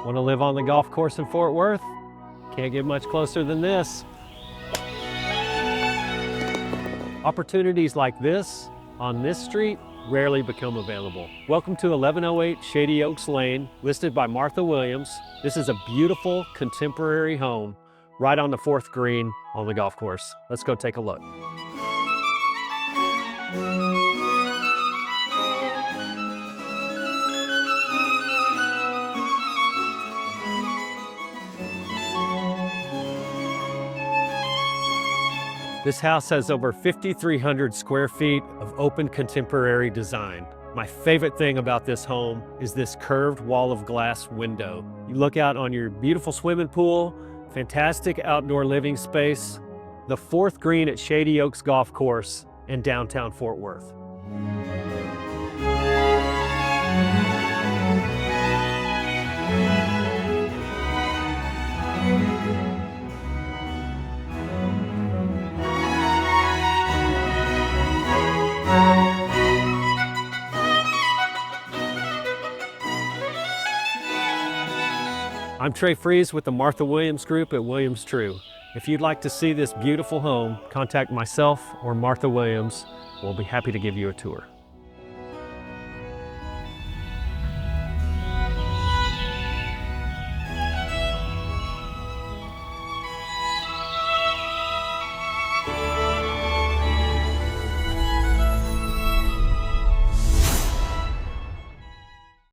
Want to live on the golf course in Fort Worth? Can't get much closer than this. Opportunities like this on this street rarely become available. Welcome to 1108 Shady Oaks Lane, listed by Martha Williams. This is a beautiful contemporary home right on the 4th green on the golf course. Let's go take a look. This house has over 5,300 square feet of open contemporary design. My favorite thing about this home is this curved wall of glass window. You look out on your beautiful swimming pool, fantastic outdoor living space, the 4th green at Shady Oaks Golf Course in downtown Fort Worth. I'm Trey Freeze with the Martha Williams Group at Williams True. If you'd like to see this beautiful home, contact myself or Martha Williams. We'll be happy to give you a tour.